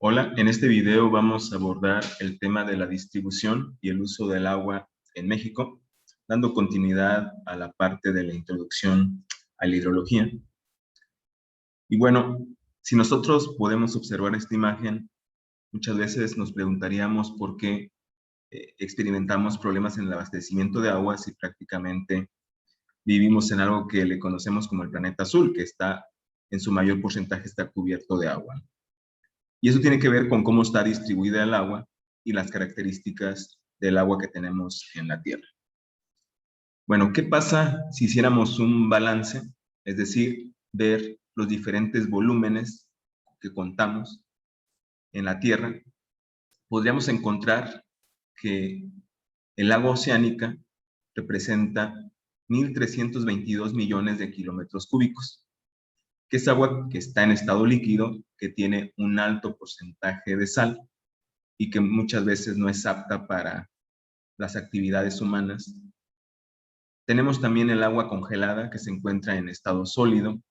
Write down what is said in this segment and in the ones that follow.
Hola, en este video vamos a abordar el tema de la distribución y el uso del agua en México, dando continuidad a la parte de la introducción a la hidrología. Y bueno, si nosotros podemos observar esta imagen, muchas veces nos preguntaríamos por qué experimentamos problemas en el abastecimiento de agua si prácticamente vivimos en algo que le conocemos como el planeta azul, que está en su mayor porcentaje está cubierto de agua. Y eso tiene que ver con cómo está distribuida el agua y las características del agua que tenemos en la Tierra. Bueno, ¿qué pasa si hiciéramos un balance? Es decir, ver los diferentes volúmenes que contamos en la Tierra. Podríamos encontrar que el agua oceánica representa 1.322 millones de kilómetros cúbicos, que es agua que está en estado líquido, que tiene un alto porcentaje de sal y que muchas veces no es apta para las actividades humanas. Tenemos también el agua congelada que se encuentra en estado sólido.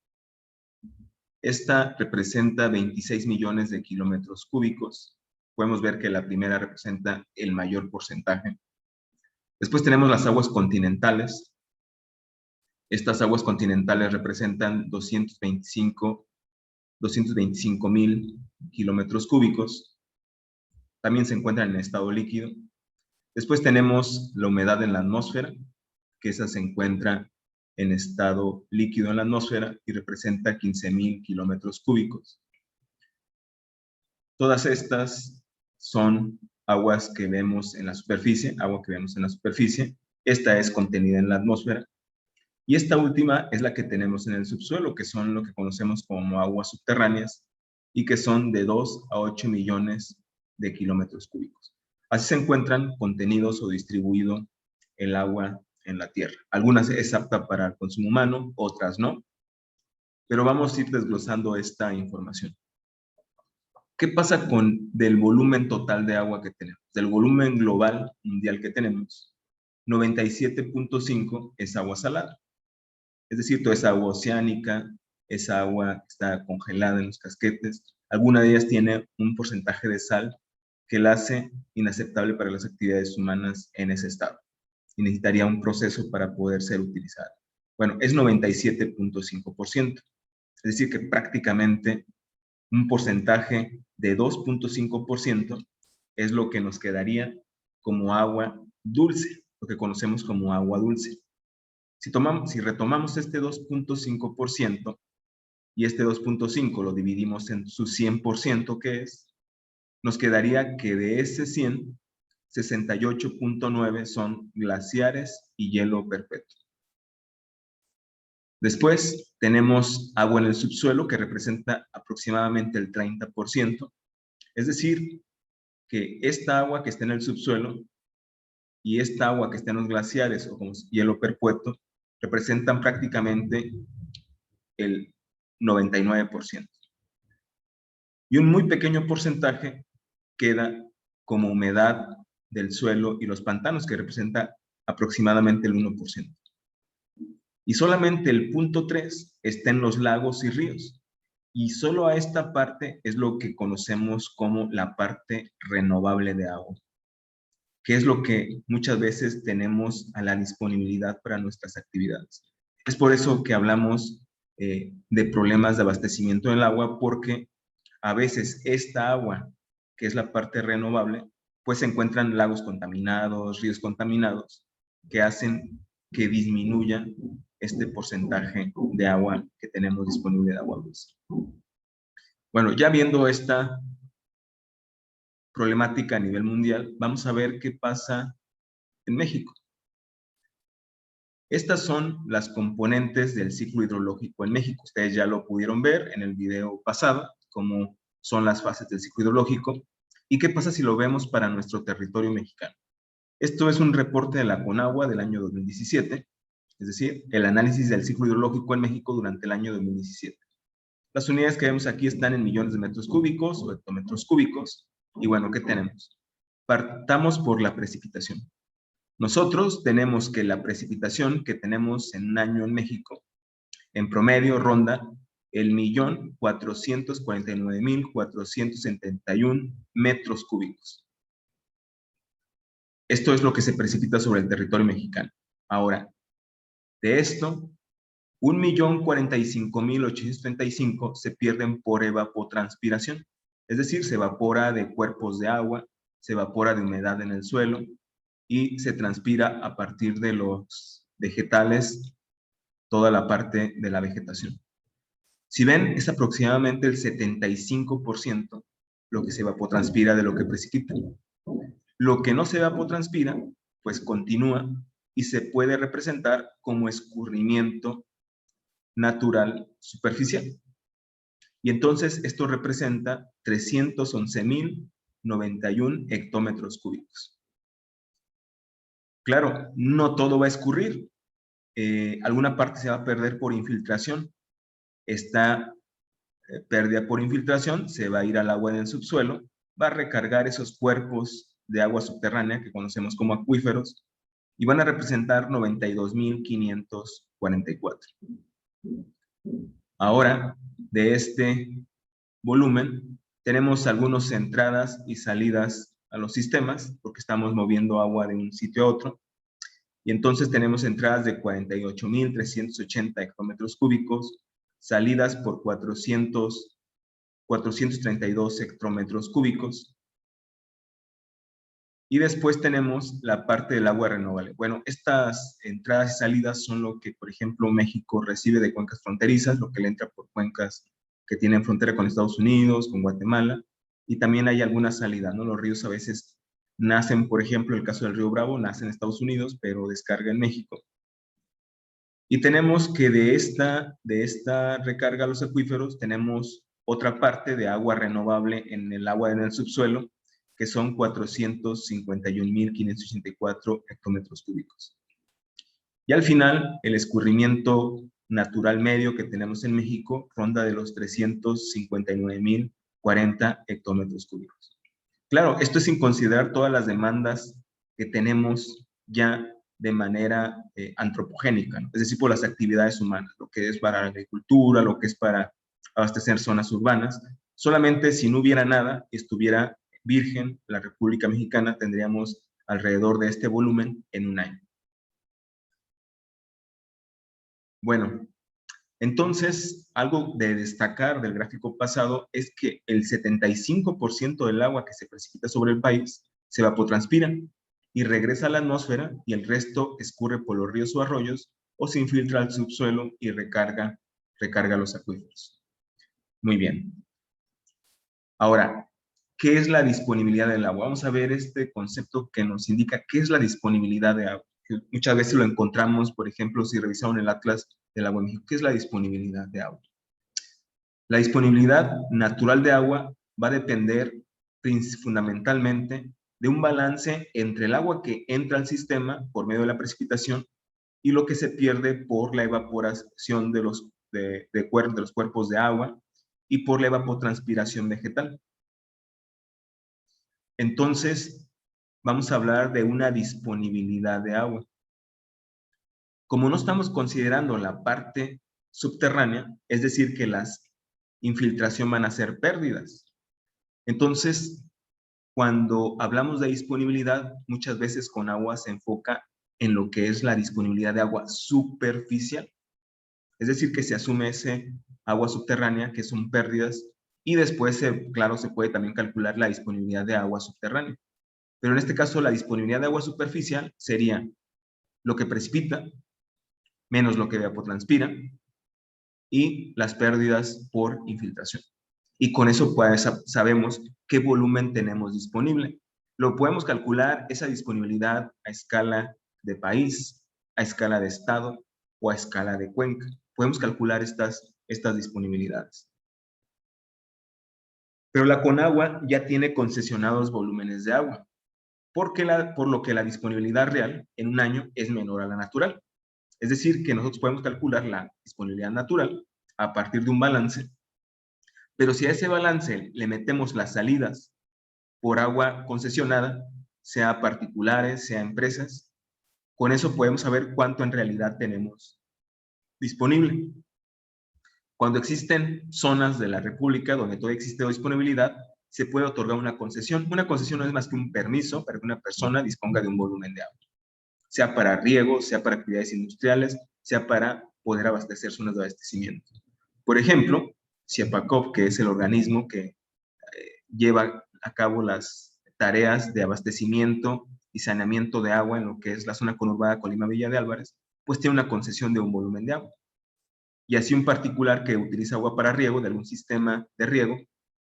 Esta representa 26 millones de kilómetros cúbicos. Podemos ver que la primera representa el mayor porcentaje. Después tenemos las aguas continentales. Estas aguas continentales representan 225,000 kilómetros cúbicos. También se encuentran en estado líquido. Después tenemos la humedad en la atmósfera, que esa se encuentra en estado líquido en la atmósfera y representa 15,000 kilómetros cúbicos. Todas estas son aguas que vemos en la superficie, agua que vemos en la superficie. Esta es contenida en la atmósfera. Y esta última es la que tenemos en el subsuelo, que son lo que conocemos como aguas subterráneas y que son de 2 a 8 millones de kilómetros cúbicos. Así se encuentran contenidos o distribuido el agua en la Tierra. Algunas es apta para el consumo humano, otras no. Pero vamos a ir desglosando esta información. ¿Qué pasa del volumen total de agua que tenemos? Del volumen global mundial que tenemos, 97.5 es agua salada. Es decir, toda esa agua oceánica, esa agua que está congelada en los casquetes, alguna de ellas tiene un porcentaje de sal que la hace inaceptable para las actividades humanas en ese estado y necesitaría un proceso para poder ser utilizada. Bueno, es 97.5%, es decir, que prácticamente un porcentaje de 2.5% es lo que nos quedaría como agua dulce, lo que conocemos como agua dulce. Si retomamos este 2.5% y este 2.5 lo dividimos en su 100%, ¿qué es? Nos quedaría que de ese 100, 68.9 son glaciares y hielo perpetuo. Después tenemos agua en el subsuelo que representa aproximadamente el 30%. Es decir, que esta agua que está en el subsuelo y esta agua que está en los glaciares o como hielo perpetuo representan prácticamente el 99%. Y un muy pequeño porcentaje queda como humedad del suelo y los pantanos, que representa aproximadamente el 1%. Y solamente el 0.3 está en los lagos y ríos. Y solo a esta parte es lo que conocemos como la parte renovable de agua, que es lo que muchas veces tenemos a la disponibilidad para nuestras actividades. Es por eso que hablamos de problemas de abastecimiento del agua, porque a veces esta agua, que es la parte renovable, pues se encuentran lagos contaminados, ríos contaminados, que hacen que disminuya este porcentaje de agua que tenemos disponible de agua dulce. Bueno, ya viendo esta problemática a nivel mundial, vamos a ver qué pasa en México. Estas son las componentes del ciclo hidrológico en México. Ustedes ya lo pudieron ver en el video pasado, cómo son las fases del ciclo hidrológico. ¿Y qué pasa si lo vemos para nuestro territorio mexicano? Esto es un reporte de la CONAGUA del año 2017, es decir, el análisis del ciclo hidrológico en México durante el año 2017. Las unidades que vemos aquí están en millones de metros cúbicos o hectómetros cúbicos. Y bueno, ¿qué tenemos? Partamos por la precipitación. Nosotros tenemos que la precipitación que tenemos en un año en México, en promedio ronda el 1.449.471 metros cúbicos. Esto es lo que se precipita sobre el territorio mexicano. Ahora, de esto, 1.045.835 se pierden por evapotranspiración. Es decir, se evapora de cuerpos de agua, se evapora de humedad en el suelo y se transpira a partir de los vegetales, toda la parte de la vegetación. Si ven, es aproximadamente el 75% lo que se evapotranspira de lo que precipita. Lo que no se evapotranspira, pues continúa y se puede representar como escurrimiento natural superficial. Y entonces esto representa 311.091 hectómetros cúbicos. Claro, no todo va a escurrir. Alguna parte se va a perder por infiltración. Esta pérdida por infiltración se va a ir al agua del subsuelo, va a recargar esos cuerpos de agua subterránea que conocemos como acuíferos y van a representar 92.544. Ahora, de este volumen, tenemos algunas entradas y salidas a los sistemas, porque estamos moviendo agua de un sitio a otro, y entonces tenemos entradas de 48.380 hectómetros cúbicos, salidas por 432 hectómetros cúbicos, y después tenemos la parte del agua renovable. Bueno, estas entradas y salidas son lo que, por ejemplo, México recibe de cuencas fronterizas, lo que le entra por cuencas que tienen frontera con Estados Unidos, con Guatemala, y también hay alguna salida, ¿no? Los ríos a veces nacen, por ejemplo, el caso del río Bravo, nace en Estados Unidos, pero descarga en México. Y tenemos que de esta recarga a los acuíferos, tenemos otra parte de agua renovable en el agua en el subsuelo, que son 451.584 hectómetros cúbicos. Y al final, el escurrimiento natural medio que tenemos en México ronda de los 359.040 hectómetros cúbicos. Claro, esto es sin considerar todas las demandas que tenemos ya de manera antropogénica, ¿no? Es decir, por las actividades humanas, lo que es para la agricultura, lo que es para abastecer zonas urbanas. Solamente si no hubiera nada, estuviera virgen la República Mexicana, tendríamos alrededor de este volumen en un año. Bueno, entonces, algo de destacar del gráfico pasado es que el 75% del agua que se precipita sobre el país se evapotranspira y regresa a la atmósfera, y el resto escurre por los ríos o arroyos o se infiltra al subsuelo y recarga los acuíferos. Muy bien. Ahora, ¿qué es la disponibilidad del agua? Vamos a ver este concepto que nos indica qué es la disponibilidad de agua. Muchas veces lo encontramos, por ejemplo, si revisaron el Atlas del Agua en México. ¿Qué es la disponibilidad de agua? La disponibilidad natural de agua va a depender fundamentalmente de un balance entre el agua que entra al sistema por medio de la precipitación y lo que se pierde por la evaporación de los cuerpos de agua y por la evapotranspiración vegetal. Entonces, vamos a hablar de una disponibilidad de agua. Como no estamos considerando la parte subterránea, es decir, que las infiltración van a ser pérdidas. Entonces, cuando hablamos de disponibilidad, muchas veces con agua se enfoca en lo que es la disponibilidad de agua superficial. Es decir, que se asume ese agua subterránea, que son pérdidas, y después, claro, se puede también calcular la disponibilidad de agua subterránea. Pero en este caso, la disponibilidad de agua superficial sería lo que precipita menos lo que evapotranspira y las pérdidas por infiltración. Y con eso pues sabemos qué volumen tenemos disponible. Lo podemos calcular esa disponibilidad a escala de país, a escala de estado o a escala de cuenca. Podemos calcular estas disponibilidades. Pero la Conagua ya tiene concesionados volúmenes de agua, por lo que la disponibilidad real en un año es menor a la natural. Es decir, que nosotros podemos calcular la disponibilidad natural a partir de un balance, pero si a ese balance le metemos las salidas por agua concesionada, sea particulares, sea empresas, con eso podemos saber cuánto en realidad tenemos disponible. Cuando existen zonas de la República donde todavía existe disponibilidad, se puede otorgar una concesión. Una concesión no es más que un permiso para que una persona disponga de un volumen de agua, sea para riego, sea para actividades industriales, sea para poder abastecer zonas de abastecimiento. Por ejemplo, Chiapacop, que es el organismo que lleva a cabo las tareas de abastecimiento y saneamiento de agua en lo que es la zona conurbada Colima-Villa de Álvarez, pues tiene una concesión de un volumen de agua. Y así un particular que utiliza agua para riego de algún sistema de riego,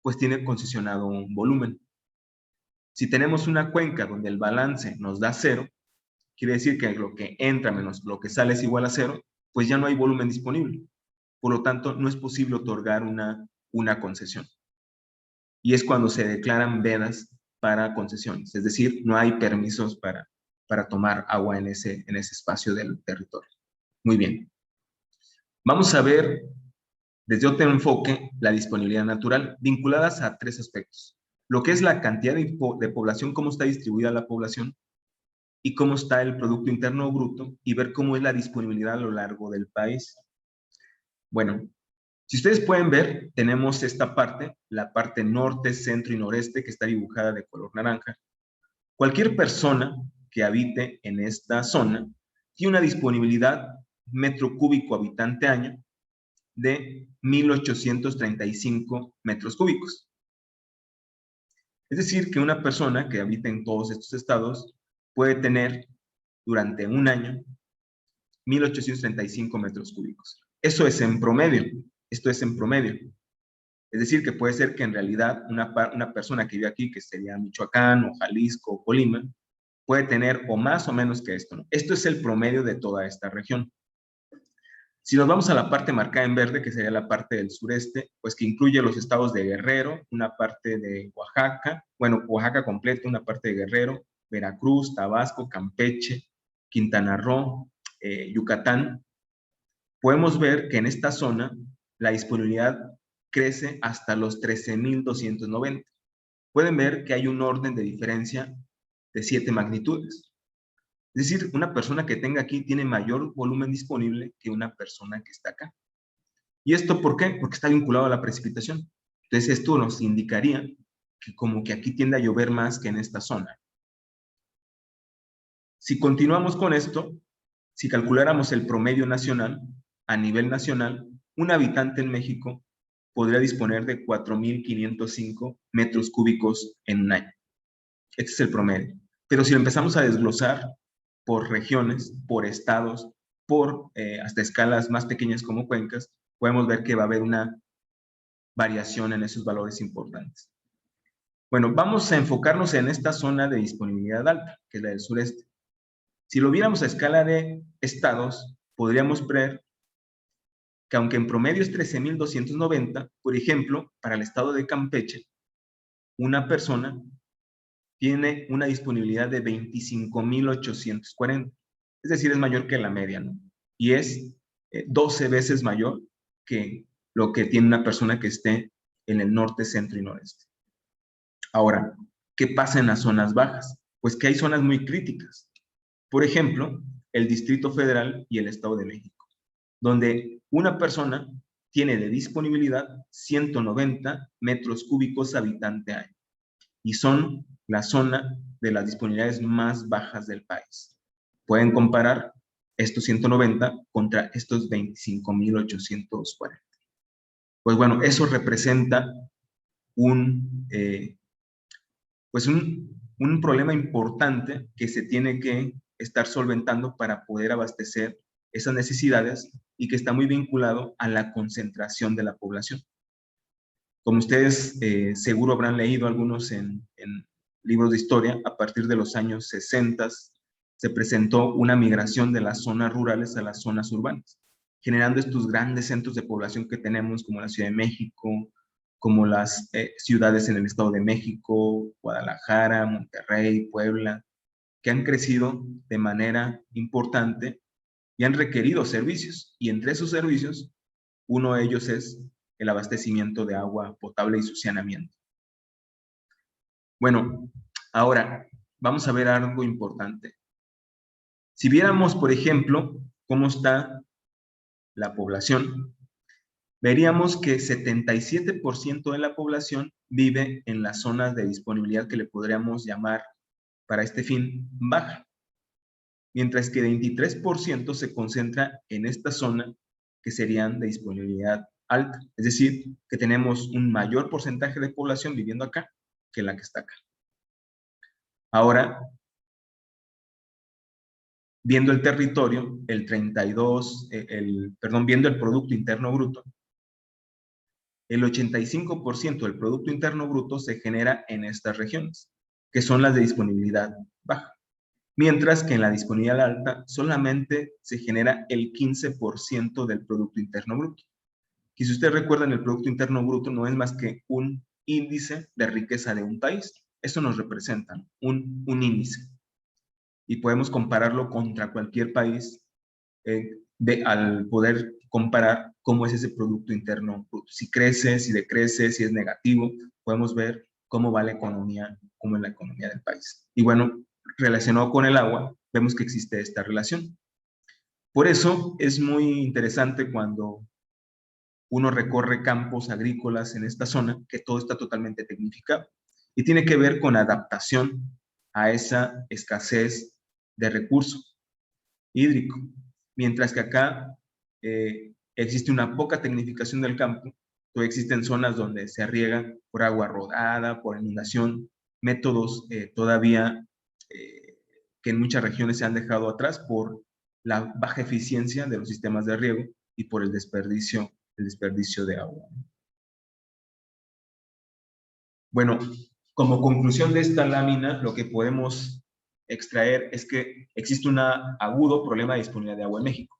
pues tiene concesionado un volumen. Si tenemos una cuenca donde el balance nos da 0, quiere decir que lo que entra menos lo que sale es igual a 0, pues ya no hay volumen disponible. Por lo tanto, no es posible otorgar una concesión. Y es cuando se declaran vedas para concesiones, es decir, no hay permisos para tomar agua en ese espacio del territorio. Muy bien. Vamos a ver desde otro enfoque la disponibilidad natural, vinculadas a 3 aspectos. Lo que es la cantidad de población, cómo está distribuida la población, y cómo está el Producto Interno Bruto, y ver cómo es la disponibilidad a lo largo del país. Bueno, si ustedes pueden ver, tenemos esta parte, la parte norte, centro y noreste, que está dibujada de color naranja. Cualquier persona que habite en esta zona tiene una disponibilidad metro cúbico habitante año de 1,835 metros cúbicos. Es decir, que una persona que habita en todos estos estados puede tener durante un año 1,835 metros cúbicos. Eso es en promedio. Esto es en promedio. Es decir, que puede ser que en realidad una persona que vive aquí, que sería Michoacán, o Jalisco, o Colima, puede tener o más o menos que esto, ¿no? Esto es el promedio de toda esta región. Si nos vamos a la parte marcada en verde, que sería la parte del sureste, pues que incluye los estados de Guerrero, una parte de Oaxaca, bueno, Oaxaca completo, una parte de Guerrero, Veracruz, Tabasco, Campeche, Quintana Roo, Yucatán, podemos ver que en esta zona la disponibilidad crece hasta los 13,290. Pueden ver que hay un orden de diferencia de 7 magnitudes. Es decir, una persona que tenga aquí tiene mayor volumen disponible que una persona que está acá. ¿Y esto por qué? Porque está vinculado a la precipitación. Entonces esto nos indicaría que como que aquí tiende a llover más que en esta zona. Si continuamos con esto, si calculáramos el promedio nacional, a nivel nacional, un habitante en México podría disponer de 4,505 metros cúbicos en un año. Este es el promedio. Pero si lo empezamos a desglosar por regiones, por estados, por hasta escalas más pequeñas como cuencas, podemos ver que va a haber una variación en esos valores importantes. Bueno, vamos a enfocarnos en esta zona de disponibilidad alta, que es la del sureste. Si lo viéramos a escala de estados, podríamos ver que aunque en promedio es 13,290, por ejemplo, para el estado de Campeche, una persona tiene una disponibilidad de 25,840. Es decir, es mayor que la media, ¿no? Y es 12 veces mayor que lo que tiene una persona que esté en el norte, centro y noreste. Ahora, ¿qué pasa en las zonas bajas? Pues que hay zonas muy críticas. Por ejemplo, el Distrito Federal y el Estado de México, donde una persona tiene de disponibilidad 190 metros cúbicos habitante año. Y son la zona de las disponibilidades más bajas del país. Pueden comparar estos 190 contra estos 25,840. Pues bueno, eso representa pues un problema importante que se tiene que estar solventando para poder abastecer esas necesidades y que está muy vinculado a la concentración de la población. Como ustedes seguro habrán leído algunos en libros de historia, a partir de los años 60 se presentó una migración de las zonas rurales a las zonas urbanas, generando estos grandes centros de población que tenemos, como la Ciudad de México, como las ciudades en el Estado de México, Guadalajara, Monterrey, Puebla, que han crecido de manera importante y han requerido servicios. Y entre esos servicios, uno de ellos es el abastecimiento de agua potable y su saneamiento. Bueno, ahora vamos a ver algo importante. Si viéramos, por ejemplo, cómo está la población, veríamos que 77% de la población vive en las zonas de disponibilidad que le podríamos llamar para este fin baja, mientras que 23% se concentra en esta zona que serían de disponibilidad alta. Es decir, que tenemos un mayor porcentaje de población viviendo acá que la que está acá. Ahora, viendo el territorio, viendo el Producto Interno Bruto, el 85% del Producto Interno Bruto se genera en estas regiones, que son las de disponibilidad baja. Mientras que en la disponibilidad alta solamente se genera el 15% del Producto Interno Bruto. Y si ustedes recuerdan, el Producto Interno Bruto no es más que un índice de riqueza de un país. Eso nos representa, un índice. Y podemos compararlo contra cualquier país al poder comparar cómo es ese Producto Interno Bruto. Si crece, si decrece, si es negativo, podemos ver cómo va la economía, cómo es la economía del país. Y bueno, relacionado con el agua, vemos que existe esta relación. Por eso es muy interesante cuando uno recorre campos agrícolas en esta zona, que todo está totalmente tecnificado. Y tiene que ver con adaptación a esa escasez de recursos hídrico. Mientras que acá existe una poca tecnificación del campo, todavía existen zonas donde se riega por agua rodada, por inundación, métodos todavía que en muchas regiones se han dejado atrás por la baja eficiencia de los sistemas de riego y por el desperdicio de agua. Bueno, como conclusión de esta lámina, lo que podemos extraer es que existe un agudo problema de disponibilidad de agua en México.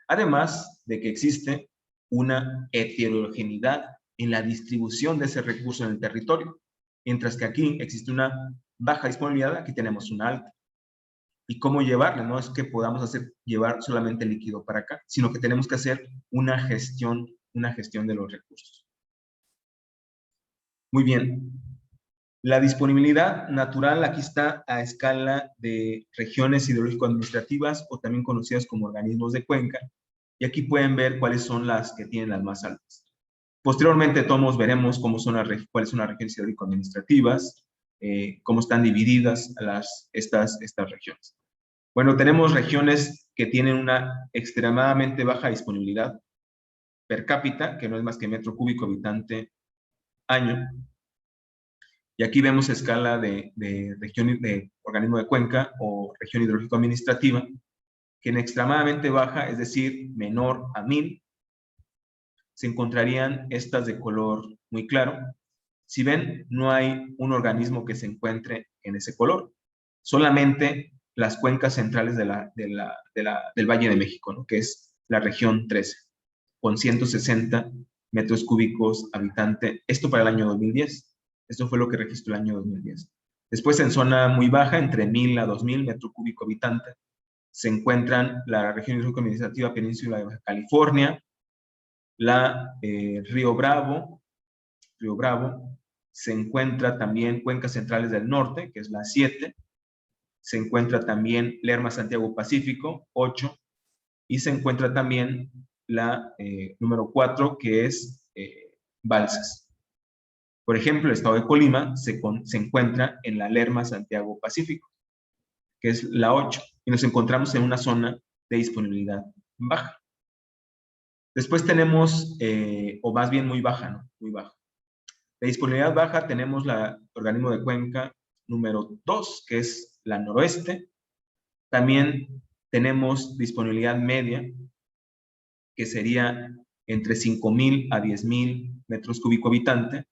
Además de que existe una heterogeneidad en la distribución de ese recurso en el territorio. Mientras que aquí existe una baja disponibilidad, aquí tenemos una alta. ¿Y cómo llevarla? No es que podamos llevar solamente líquido para acá, sino que tenemos que hacer una gestión de los recursos. Muy bien. La disponibilidad natural aquí está a escala de regiones hidrológico-administrativas o también conocidas como organismos de cuenca. Y aquí pueden ver cuáles son las que tienen las más altas. Posteriormente, todos veremos cuáles son las regiones hidrológico-administrativas, cómo están divididas estas regiones. Bueno, tenemos regiones que tienen una extremadamente baja disponibilidad per cápita, que no es más que metro cúbico habitante año. Y aquí vemos escala de región de organismo de cuenca o región hidrológico administrativa, que en extremadamente baja, es decir, menor a 1000, se encontrarían estas de color muy claro. Si ven, no hay un organismo que se encuentre en ese color, solamente las cuencas centrales del Valle de México, ¿no? Que es la región 13, con 160 metros cúbicos habitante, esto para el año 2010. Esto fue lo que registró el año 2010. Después, en zona muy baja, entre 1000 a 2000 metros cúbicos habitante, se encuentran la región hidrológico-administrativa Península de Baja California, Río Bravo, se encuentra también Cuencas Centrales del Norte, que es la 7, se encuentra también Lerma Santiago Pacífico, 8, y se encuentra también la número 4, que es Balsas. Por ejemplo, el estado de Colima se encuentra en la Lerma Santiago Pacífico, que es la 8, y nos encontramos en una zona de disponibilidad baja. Después tenemos, o más bien muy baja, ¿no? Muy baja. De disponibilidad baja tenemos el organismo de cuenca número 2, que es la noroeste. También tenemos disponibilidad media, que sería entre 5000 a 10,000 metros cúbicos habitante.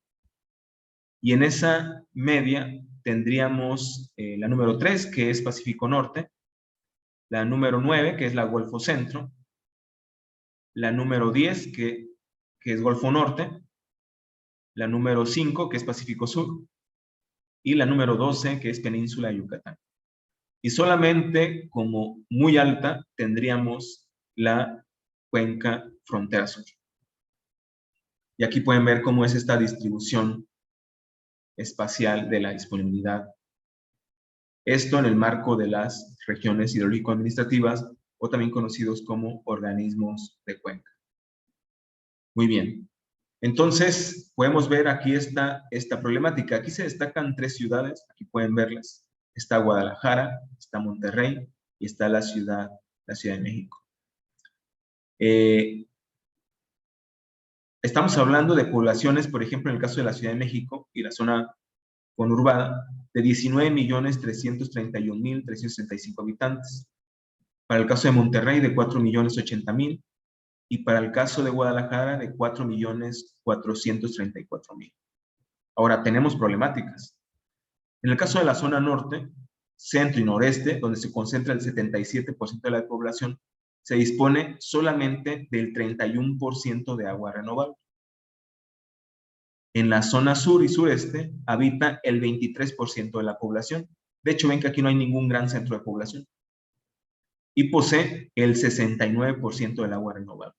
Y en esa media tendríamos la número 3, que es Pacífico Norte, la número 9, que es la Golfo Centro, la número 10, que es Golfo Norte, la número 5, que es Pacífico Sur, y la número 12, que es Península de Yucatán. Y solamente como muy alta tendríamos la cuenca frontera sur. Y aquí pueden ver cómo es esta distribución espacial de la disponibilidad. Esto en el marco de las regiones hidrológico-administrativas o también conocidos como organismos de cuenca. Muy bien. Entonces, podemos ver aquí esta problemática. Aquí se destacan 3 ciudades, aquí pueden verlas. Está Guadalajara, está Monterrey y está la Ciudad de México. Estamos hablando de poblaciones, por ejemplo, en el caso de la Ciudad de México y la zona conurbada, de 19.331.365 habitantes. Para el caso de Monterrey, de 4.080.000. Y para el caso de Guadalajara, de 4.434.000. Ahora, tenemos problemáticas. En el caso de la zona norte, centro y noreste, donde se concentra el 77% de la población, se dispone solamente del 31% de agua renovable. En la zona sur y sureste habita el 23% de la población. De hecho, ven que aquí no hay ningún gran centro de población. Y posee el 69% del agua renovable.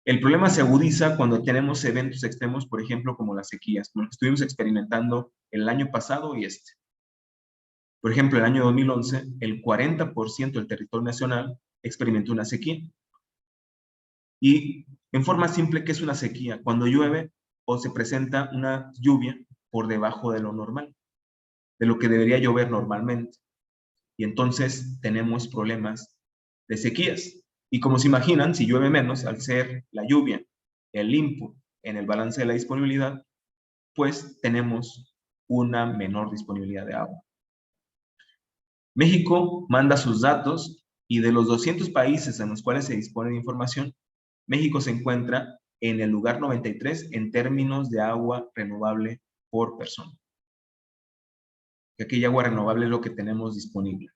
El problema se agudiza cuando tenemos eventos extremos, por ejemplo, como las sequías, como lo que estuvimos experimentando el año pasado y este. Por ejemplo, el año 2011, el 40% del territorio nacional experimentó una sequía. Y en forma simple, ¿qué es una sequía? Cuando llueve o se presenta una lluvia por debajo de lo normal, de lo que debería llover normalmente. Y entonces tenemos problemas de sequías. Y como se imaginan, si llueve menos, al ser la lluvia el input en el balance de la disponibilidad, pues tenemos una menor disponibilidad de agua. México manda sus datos y de los 200 países en los cuales se dispone de información, México se encuentra en el lugar 93 en términos de agua renovable por persona. Que aquella agua renovable es lo que tenemos disponible.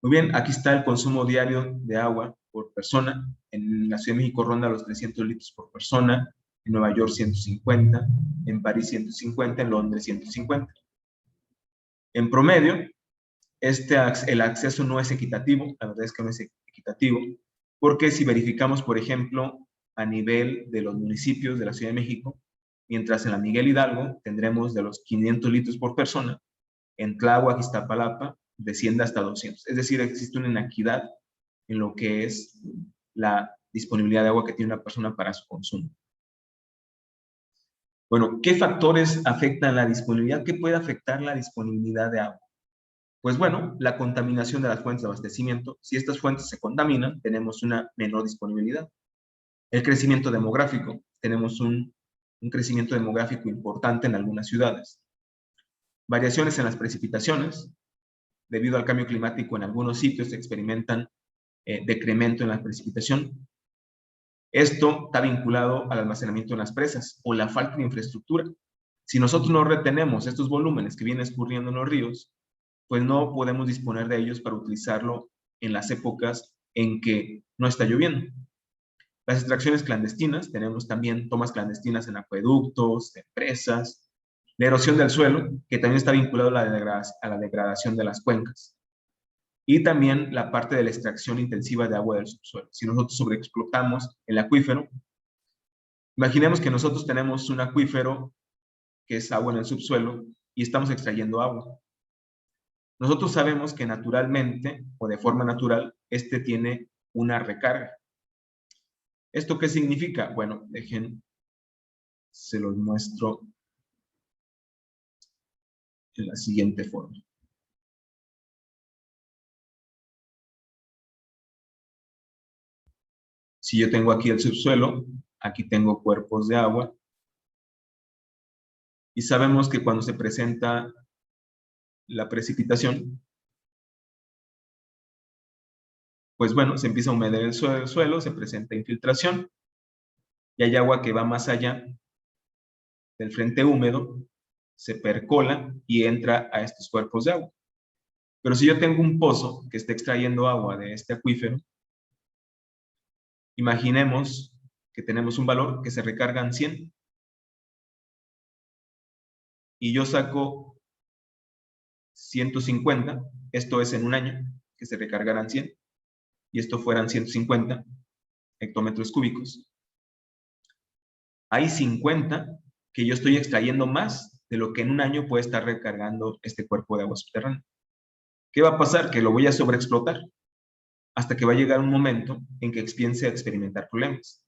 Muy bien, aquí está el consumo diario de agua por persona. En la Ciudad de México ronda los 300 litros por persona, en Nueva York 150, en París 150, en Londres 150. En promedio, el acceso no es equitativo, la verdad es que no es equitativo, porque si verificamos, por ejemplo, a nivel de los municipios de la Ciudad de México, mientras en la Miguel Hidalgo tendremos de los 500 litros por persona, en Tláhuac, Iztapalapa, desciende hasta 200. Es decir, existe una inequidad en lo que es la disponibilidad de agua que tiene una persona para su consumo. Bueno, ¿qué factores afectan la disponibilidad? ¿Qué puede afectar la disponibilidad de agua? Pues bueno, la contaminación de las fuentes de abastecimiento. Si estas fuentes se contaminan, tenemos una menor disponibilidad. El crecimiento demográfico. Tenemos un crecimiento demográfico importante en algunas ciudades. Variaciones en las precipitaciones. Debido al cambio climático, en algunos sitios se experimentan decremento en la precipitación. Esto está vinculado al almacenamiento en las presas o la falta de infraestructura. Si nosotros no retenemos estos volúmenes que vienen escurriendo en los ríos, pues no podemos disponer de ellos para utilizarlo en las épocas en que no está lloviendo. Las extracciones clandestinas, tenemos también tomas clandestinas en acueductos, en presas, la erosión del suelo, que también está vinculado a la degradación de las cuencas, y también la parte de la extracción intensiva de agua del subsuelo. Si nosotros sobreexplotamos el acuífero, imaginemos que nosotros tenemos un acuífero que es agua en el subsuelo y estamos extrayendo agua. Nosotros sabemos que naturalmente, o de forma natural, este tiene una recarga. ¿Esto qué significa? Bueno, se los muestro en la siguiente forma. Si yo tengo aquí el subsuelo, aquí tengo cuerpos de agua, y sabemos que cuando se presenta la precipitación, pues bueno, se empieza a humedar el suelo, se presenta infiltración, y hay agua que va más allá del frente húmedo, se percola y entra a estos cuerpos de agua. Pero si yo tengo un pozo que está extrayendo agua de este acuífero, imaginemos que tenemos un valor que se recarga en 100, y yo saco 150, esto es en un año, que se recargarán 100, y esto fueran 150 hectómetros cúbicos. Hay 50 que yo estoy extrayendo más de lo que en un año puede estar recargando este cuerpo de agua subterránea. ¿Qué va a pasar? Que lo voy a sobreexplotar. hasta que va a llegar un momento en que empiece a experimentar problemas.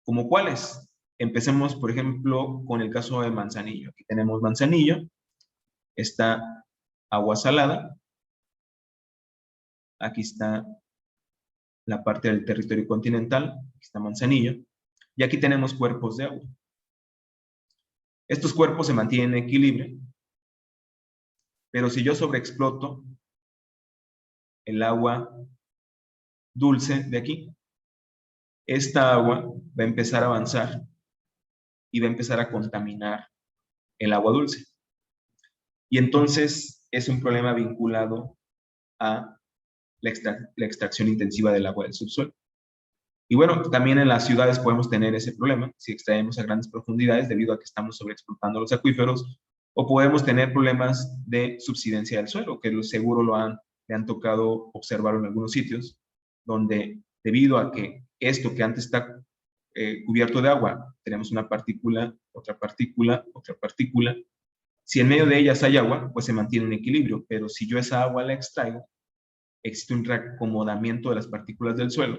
¿Como cuáles? Empecemos, por ejemplo, con el caso de Manzanillo. Aquí tenemos Manzanillo, está agua salada, aquí está la parte del territorio continental, aquí está Manzanillo, y aquí tenemos cuerpos de agua. Estos cuerpos se mantienen en equilibrio, pero si yo sobreexploto el agua dulce de aquí, esta agua va a empezar a avanzar y va a empezar a contaminar el agua dulce. Y entonces es un problema vinculado a la extracción intensiva del agua del subsuelo. Y bueno, también en las ciudades podemos tener ese problema si extraemos a grandes profundidades debido a que estamos sobreexplotando los acuíferos, o podemos tener problemas de subsidencia del suelo, que seguro le han tocado observar en algunos sitios, donde debido a que esto que antes está cubierto de agua, tenemos una partícula, otra partícula, otra partícula. Si en medio de ellas hay agua, pues se mantiene un equilibrio, pero si yo esa agua la extraigo, existe un reacomodamiento de las partículas del suelo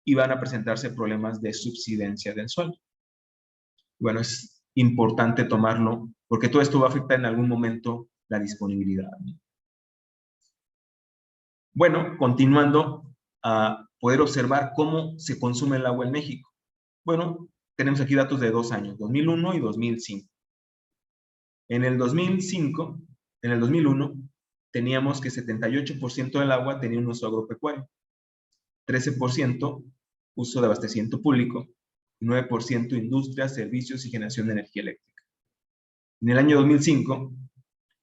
y van a presentarse problemas de subsidencia del suelo. Bueno, es importante tomarlo porque todo esto va a afectar en algún momento la disponibilidad. Bueno, continuando a poder observar cómo se consume el agua en México. Bueno, tenemos aquí datos de 2 años, 2001 y 2005. En el 2005, en el 2001, teníamos que 78% del agua tenía un uso agropecuario, 13% uso de abastecimiento público, 9% industria, servicios y generación de energía eléctrica. En el año 2005,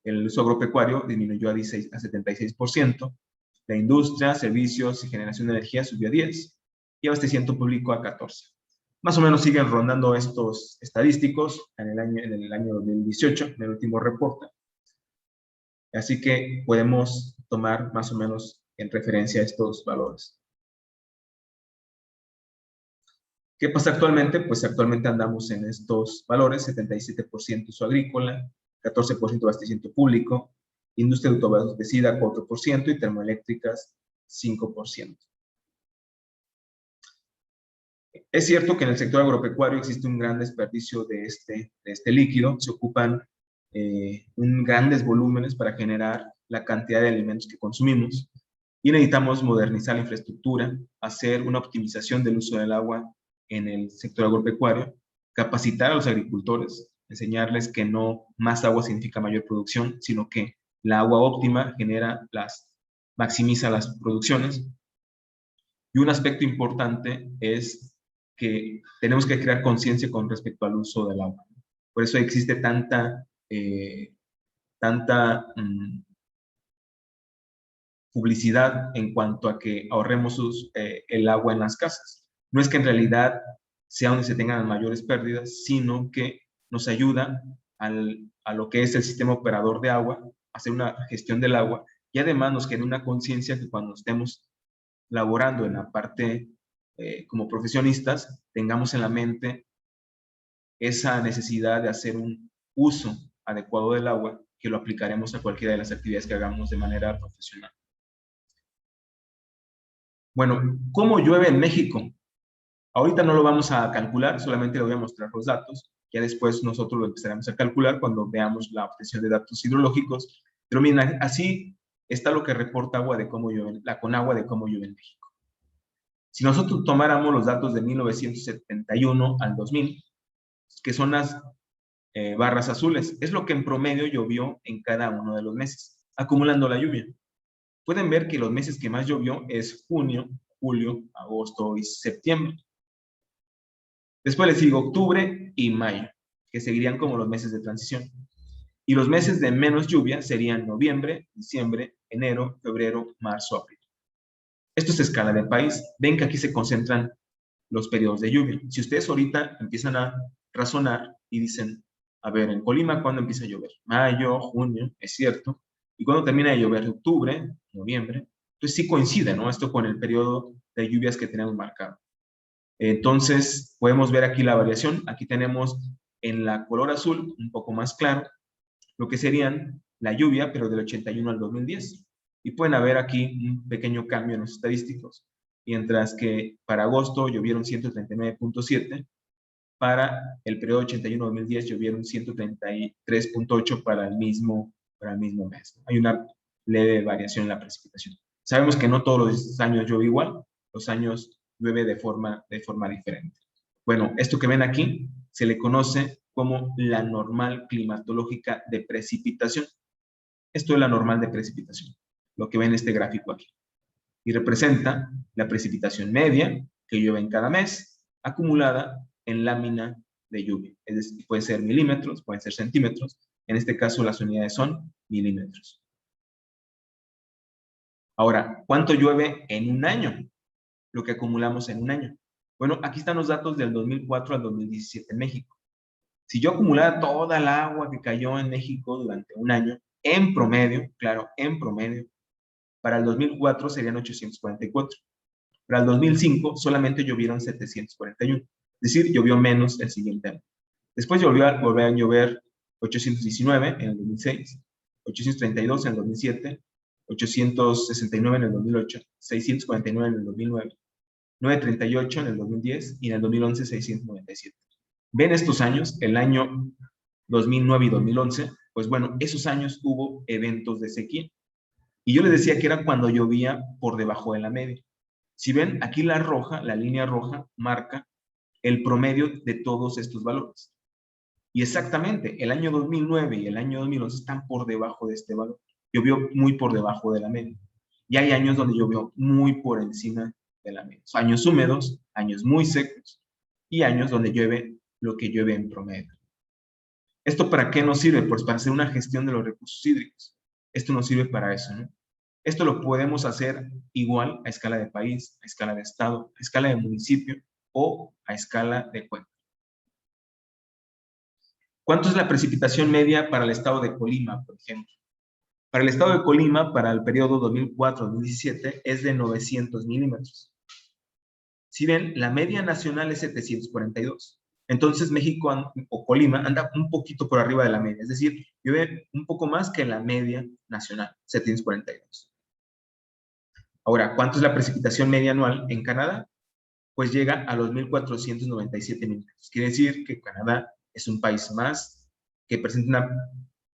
el uso agropecuario disminuyó a 76%, la industria, servicios y generación de energía subió a 10% y abastecimiento público a 14%. Más o menos siguen rondando estos estadísticos en el año 2018, en el último reporte. Así que podemos tomar más o menos en referencia estos valores. ¿Qué pasa actualmente? Pues actualmente andamos en estos valores: 77% uso agrícola, 14% abastecimiento público, industria autoabastecida 4% y termoeléctricas 5%. Es cierto que en el sector agropecuario existe un gran desperdicio de este líquido. Se ocupan grandes volúmenes para generar la cantidad de alimentos que consumimos y necesitamos modernizar la infraestructura, hacer una optimización del uso del agua en el sector agropecuario, capacitar a los agricultores, enseñarles que no más agua significa mayor producción, sino que la agua óptima maximiza las producciones. Y un aspecto importante es que tenemos que crear conciencia con respecto al uso del agua. Por eso existe tanta publicidad en cuanto a que ahorremos el agua en las casas. No es que en realidad sea donde se tengan mayores pérdidas, sino que nos ayuda a lo que es el sistema operador de agua, hacer una gestión del agua, y además nos genera una conciencia que cuando estemos laborando en la parte como profesionistas, tengamos en la mente esa necesidad de hacer un uso adecuado del agua, que lo aplicaremos a cualquiera de las actividades que hagamos de manera profesional. Bueno, ¿cómo llueve en México? Ahorita no lo vamos a calcular, solamente le voy a mostrar los datos. Ya después nosotros lo empezaremos a calcular cuando veamos la obtención de datos hidrológicos. Pero miren, así está lo que reporta agua de cómo llueve, la Conagua de cómo llueve en México. Si nosotros tomáramos los datos de 1971 al 2000, que son las barras azules, es lo que en promedio llovió en cada uno de los meses, acumulando la lluvia. Pueden ver que los meses que más llovió es junio, julio, agosto y septiembre. Después les sigo octubre y mayo, que seguirían como los meses de transición. Y los meses de menos lluvia serían noviembre, diciembre, enero, febrero, marzo, abril. Esto es escala de país. Ven que aquí se concentran los periodos de lluvia. Si ustedes ahorita empiezan a razonar y dicen, a ver, en Colima, ¿cuándo empieza a llover? Mayo, junio, es cierto. ¿Y cuándo termina de llover? Octubre, noviembre. Entonces sí coincide, ¿no? Esto con el periodo de lluvias que tenemos marcado. Entonces podemos ver aquí la variación. Aquí tenemos en la color azul, un poco más claro, lo que serían la lluvia, pero del 81 al 2010. Y pueden ver aquí un pequeño cambio en los estadísticos, mientras que para agosto llovieron 139.7, para el periodo 81-2010 llovieron 133.8 para el mismo mes. Hay una leve variación en la precipitación. Sabemos que no todos los años llueve igual, los años llueve de forma diferente. Bueno, esto que ven aquí se le conoce como la normal climatológica de precipitación. Esto es la normal de precipitación, lo que ven en este gráfico aquí. Y representa la precipitación media que llueve en cada mes, acumulada en lámina de lluvia. Es decir, puede ser milímetros, pueden ser centímetros. En este caso las unidades son milímetros. Ahora, ¿cuánto llueve en un año? Lo que acumulamos en un año. Bueno, aquí están los datos del 2004 al 2017 en México. Si yo acumulara toda el agua que cayó en México durante un año, en promedio, claro, en promedio, para el 2004 serían 844. Para el 2005 solamente llovieron 741. Es decir, llovió menos el siguiente año. Después volvió a llover 819 en el 2006, 832 en el 2007, 869 en el 2008, 649 en el 2009, 938 en el 2010 y en el 2011 697. ¿Ven estos años? El año 2009 y 2011, pues bueno, esos años hubo eventos de sequía. Y yo les decía que era cuando llovía por debajo de la media. Si ven, aquí la roja, la línea roja, marca el promedio de todos estos valores. Y exactamente, el año 2009 y el año 2011 están por debajo de este valor. Llovió muy por debajo de la media. Y hay años donde llovió muy por encima de la media. Son años húmedos, años muy secos y años donde llueve lo que llueve en promedio. ¿Esto para qué nos sirve? Pues para hacer una gestión de los recursos hídricos. Esto nos sirve para eso, ¿no? Esto lo podemos hacer igual a escala de país, a escala de estado, a escala de municipio o a escala de cuenca. ¿Cuánto es la precipitación media para el estado de Colima, por ejemplo? Para el estado de Colima, para el periodo 2004-2017, es de 900 milímetros. Si ven, la media nacional es 742. Entonces, México o Colima anda un poquito por arriba de la media, es decir, llueve un poco más que la media nacional, 742. Ahora, ¿cuánto es la precipitación media anual en Canadá? Pues llega a los 1.497 milímetros. Quiere decir que Canadá es un país más que presenta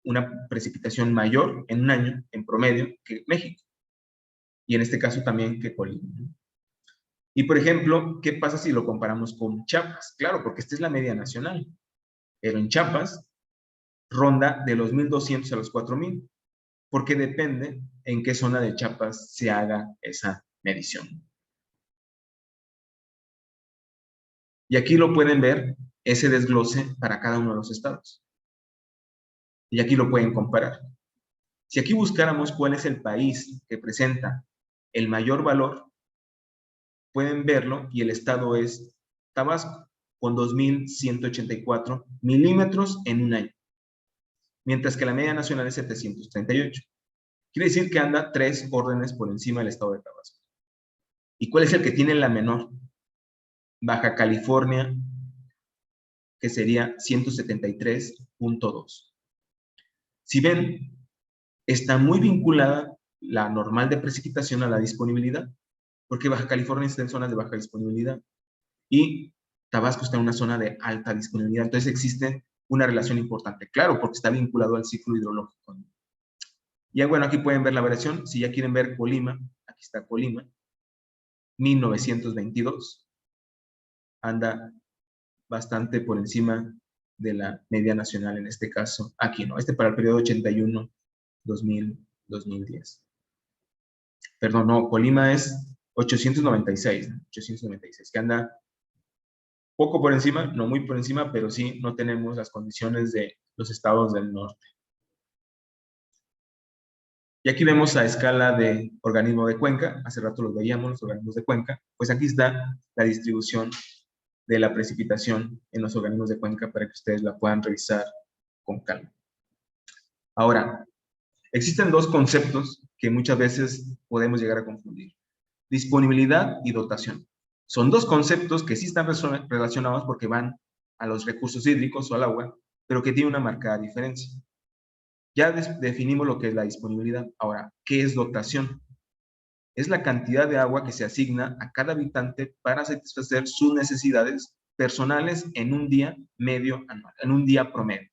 una precipitación mayor en un año, en promedio, que México. Y en este caso también que Colima. Y, por ejemplo, ¿qué pasa si lo comparamos con Chiapas? Claro, porque esta es la media nacional. Pero en Chiapas ronda de los 1.200 a los 4.000, porque depende en qué zona de Chiapas se haga esa medición. Y aquí lo pueden ver, ese desglose para cada uno de los estados. Y aquí lo pueden comparar. Si aquí buscáramos cuál es el país que presenta el mayor valor, pueden verlo y el estado es Tabasco, con 2.184 milímetros en un año, mientras que la media nacional es 738. Quiere decir que anda 3 órdenes por encima del estado de Tabasco. ¿Y cuál es el que tiene la menor? Baja California, que sería 173.2. Si ven, está muy vinculada la normal de precipitación a la disponibilidad, porque Baja California está en zonas de baja disponibilidad y Tabasco está en una zona de alta disponibilidad. Entonces existe una relación importante, claro, porque está vinculado al ciclo hidrológico. Y bueno, aquí pueden ver la variación. Si ya quieren ver Colima, aquí está Colima, 1922, anda bastante por encima de la media nacional en este caso. Aquí no, para el periodo 81-2010. Perdón, no, Colima es 896, ¿no? 896, que anda poco por encima, no muy por encima, pero sí no tenemos las condiciones de los estados del norte. Y aquí vemos a escala de organismo de cuenca, hace rato los veíamos, los organismos de cuenca, pues aquí está la distribución de la precipitación en los organismos de cuenca para que ustedes la puedan revisar con calma. Ahora, existen dos conceptos que muchas veces podemos llegar a confundir: disponibilidad y dotación. Son dos conceptos que sí están relacionados porque van a los recursos hídricos o al agua, pero que tienen una marcada diferencia. Ya definimos lo que es la disponibilidad. Ahora, ¿qué es dotación? Es la cantidad de agua que se asigna a cada habitante para satisfacer sus necesidades personales en un día medio anual, en un día promedio.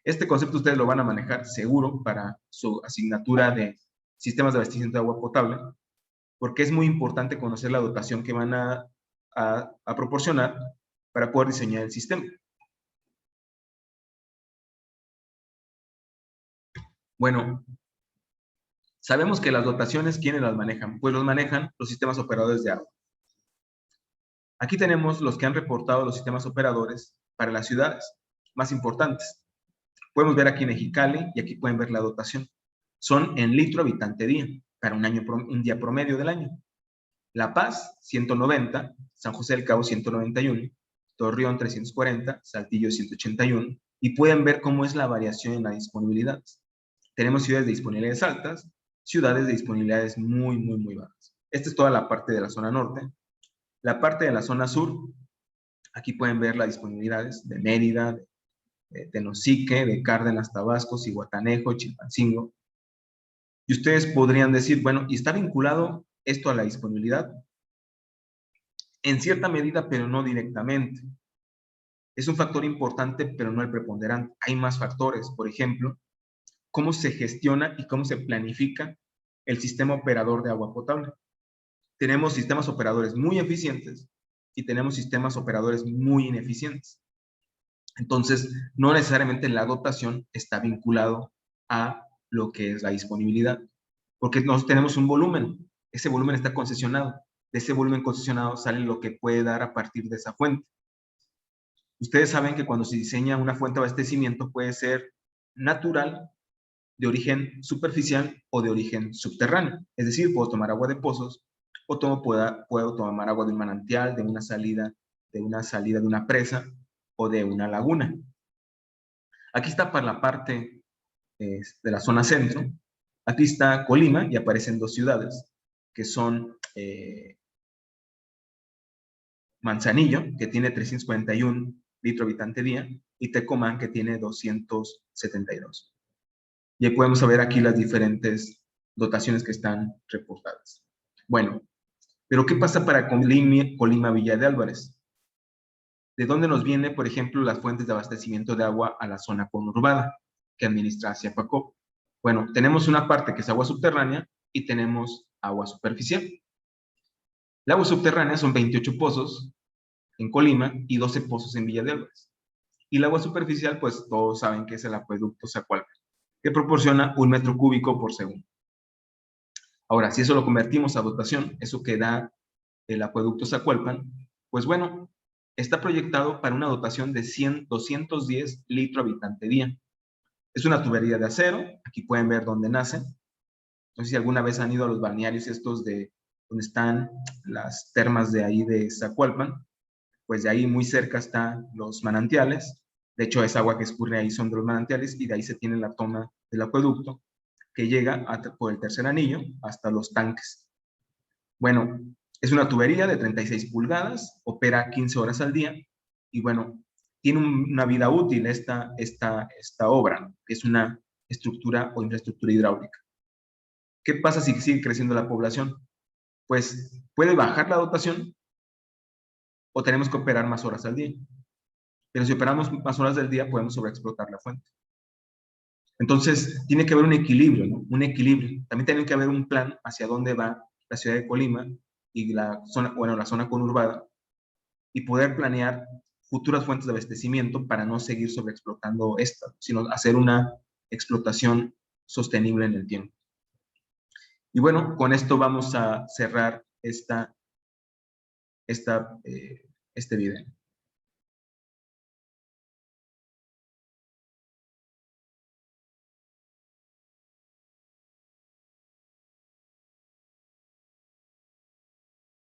Este concepto ustedes lo van a manejar seguro para su asignatura de sistemas de abastecimiento de agua potable, porque es muy importante conocer la dotación que van a proporcionar para poder diseñar el sistema. Bueno, sabemos que las dotaciones, ¿quiénes las manejan? Pues los manejan los sistemas operadores de agua. Aquí tenemos los que han reportado los sistemas operadores para las ciudades más importantes. Podemos ver aquí Mexicali y aquí pueden ver la dotación. Son en litro habitante día, para un día promedio del año. La Paz, 190, San José del Cabo, 191, Torreón, 340, Saltillo, 181, y pueden ver cómo es la variación en la disponibilidad. Tenemos ciudades de disponibilidades altas, ciudades de disponibilidades muy, muy, muy bajas. Esta es toda la parte de la zona norte. La parte de la zona sur, aquí pueden ver las disponibilidades de Mérida, de Tenosique, de Cárdenas, Tabasco, Zihuatanejo, Chilpancingo. Y ustedes podrían decir, bueno, ¿y está vinculado esto a la disponibilidad? En cierta medida, pero no directamente. Es un factor importante, pero no el preponderante. Hay más factores. Por ejemplo, cómo se gestiona y cómo se planifica el sistema operador de agua potable. Tenemos sistemas operadores muy eficientes y tenemos sistemas operadores muy ineficientes. Entonces, no necesariamente la dotación está vinculado a lo que es la disponibilidad, porque nosotros tenemos un volumen, ese volumen está concesionado, de ese volumen concesionado sale lo que puede dar a partir de esa fuente. Ustedes saben que cuando se diseña una fuente de abastecimiento puede ser natural, de origen superficial o de origen subterráneo, es decir, puedo tomar agua de pozos o puedo tomar agua de un manantial, de una salida de una presa o de una laguna. Aquí está para la parte de la zona centro. Aquí está Colima y aparecen dos ciudades, que son Manzanillo, que tiene 341 litros habitante día, y Tecomán, que tiene 272. Y ahí podemos ver aquí las diferentes dotaciones que están reportadas. Bueno, pero ¿qué pasa para Colima Villa de Álvarez? ¿De dónde nos viene, por ejemplo, las fuentes de abastecimiento de agua a la zona conurbada que administra Ciapacop? Bueno, tenemos una parte que es agua subterránea y tenemos agua superficial. El agua subterránea son 28 pozos en Colima y 12 pozos en Villa de Álvarez. Y el agua superficial, pues todos saben que es el acueducto Zacualpan, que proporciona 1 metro cúbico por segundo. Ahora, si eso lo convertimos a dotación, eso que da el acueducto Zacualpan, pues bueno, está proyectado para una dotación de 210 litros habitante día. Es una tubería de acero, aquí pueden ver dónde nace. No sé si alguna vez han ido a los balnearios estos de donde están las termas de ahí de Zacualpan, pues de ahí muy cerca están los manantiales. De hecho, esa agua que escurre ahí son de los manantiales y de ahí se tiene la toma del acueducto que llega por el tercer anillo hasta los tanques. Bueno, es una tubería de 36 pulgadas, opera 15 horas al día y bueno, tiene una vida útil esta obra, que es una estructura o infraestructura hidráulica. ¿Qué pasa si sigue creciendo la población? Pues puede bajar la dotación o tenemos que operar más horas al día. Pero si operamos más horas del día, podemos sobreexplotar la fuente. Entonces, tiene que haber un equilibrio, ¿no? Un equilibrio. También tiene que haber un plan hacia dónde va la ciudad de Colima y la zona conurbada y poder planear futuras fuentes de abastecimiento para no seguir sobreexplotando esta, sino hacer una explotación sostenible en el tiempo. Y bueno, con esto vamos a cerrar este video.